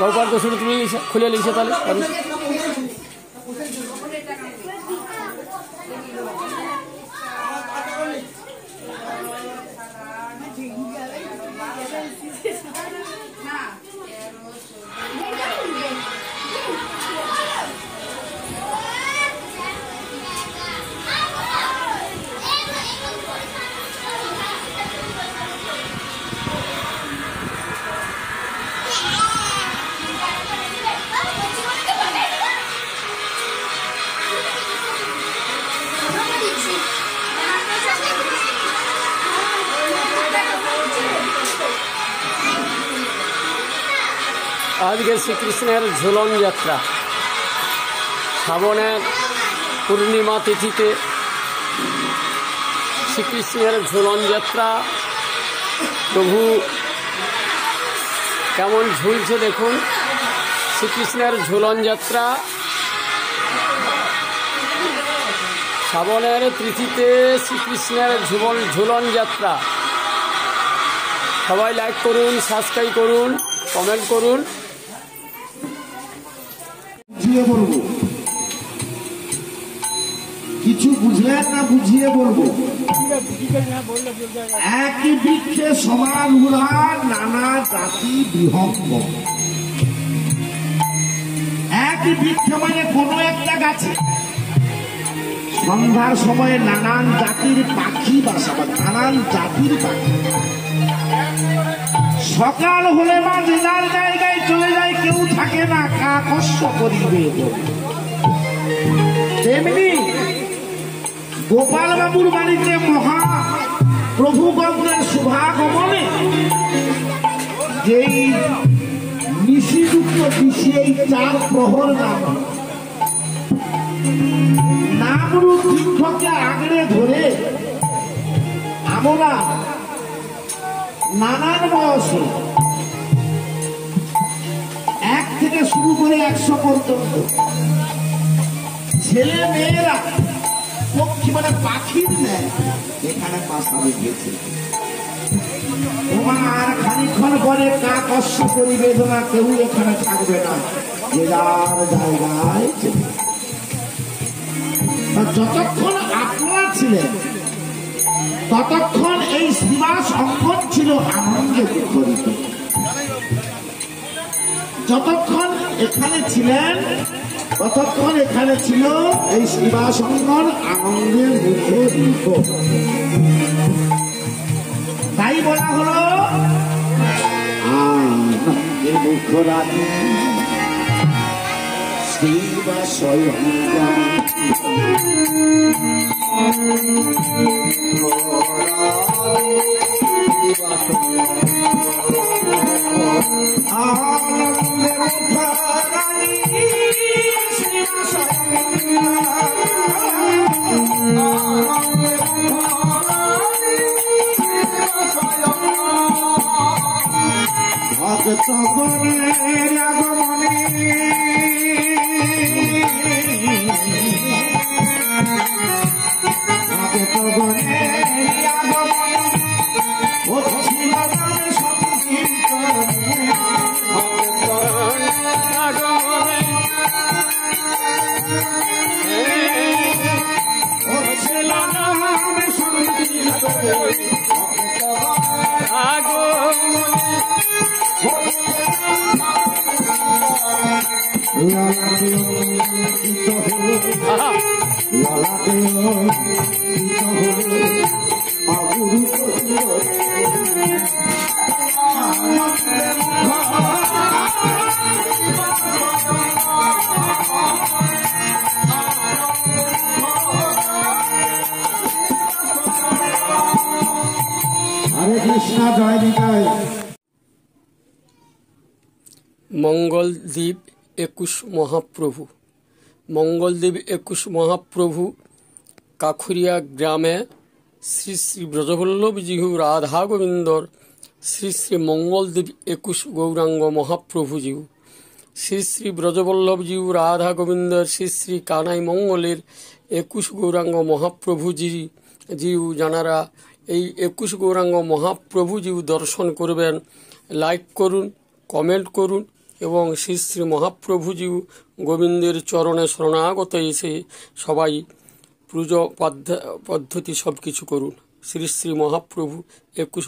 প্রভুপাদ গোস্বামী তুমি খুলে লিখছে তাহলে আজকে শ্রীকৃষ্ণের ঝুলন যাত্রা শ্রাবণের পূর্ণিমা তিথিতে শ্রীকৃষ্ণের ঝুলন যাত্রা। প্রভু কেমন ঝুলছে দেখুন। শ্রীকৃষ্ণের ঝুলন যাত্রা শ্রাবণের তিথিতে শ্রীকৃষ্ণের ঝুলন যাত্রা। সবাই লাইক করুন, সাবস্ক্রাইব করুন, কমেন্ট করুন। বুঝিয়ে বলবো, কিছু বুঝলেন না বুঝিয়ে বলবো। একই বৃক্ষে সমান উড়ান নানা জাতি বিহঙ্গ। একই বৃক্ষে মানে কোনো একটা গাছে সন্ধ্যার সময়ে নানান জাতির পাখি বাসা বাঁধে, নানান জাতির পাখি। সকাল হলে বা যে যার জায়গায় চলে যায়, কেউ থাকে না, কাকস্য করিবে। তেমনি গোপাল বাবুর বাড়িতে মহা প্রভুগণের শুভাগমনে যেই নিশিযুক্ত দিশি, এই 4 প্রহর নামরূপ বৃক্ষকে আগড়ে ধরে আমরা নানান বয়সে 1 থেকে শুরু করে 100 পর্যন্ত ছেলে মেয়েরা পক্ষী মানে পাখির নেয় এখানে বাসা বেঁধেছে। তোমার খানিক্ষণ পরে কাকস্য পরিবেদনা, কেউ এখানে থাকবে না, যে যার জায়গায়। যতক্ষণ আপনারা ছিলেন ততক্ষণ এই শ্রীবাস অঙ্গন ছিল আনন্দে মুখরিত। যতক্ষণ এখানে ছিলেন ততক্ষণ এখানে ছিল এই শ্রীবাস অঙ্গন আনন্দে মুখরিত। তাই বলা হলো আনন্দে মুখরানি শ্রীবাস অঙ্গন। ভক্ত গণের আগমনে মঙ্গলদ্বীপ 21 মহাপ্রভু। মঙ্গলদ্বীপ 21 মহাপ্রভু কাখুরিয়া গ্রামে শ্রী শ্রী ব্রজবল্লভজিউ রাধা গোবিন্দর শ্রী শ্রী মঙ্গলদেব 21 গৌরাঙ্গ মহাপ্রভুজিউ শ্রী শ্রী ব্রজবল্লভজিউ রাধা গোবিন্দর শ্রী শ্রী কানাই মঙ্গলের 21 গৌরাঙ্গ মহাপ্রভুজিউ যারা এই 21 গৌরাঙ্গ মহাপ্রভুজিউ দর্শন করবেন, লাইক করুন, কমেন্ট করুন এবং শ্রী শ্রী মহাপ্রভুজিউ গোবিন্দের চরণে শরণাগত এসে সবাই পুজো পদ্ধতি সব কিছু করুন। শ্রী শ্রী মহাপ্রভু 21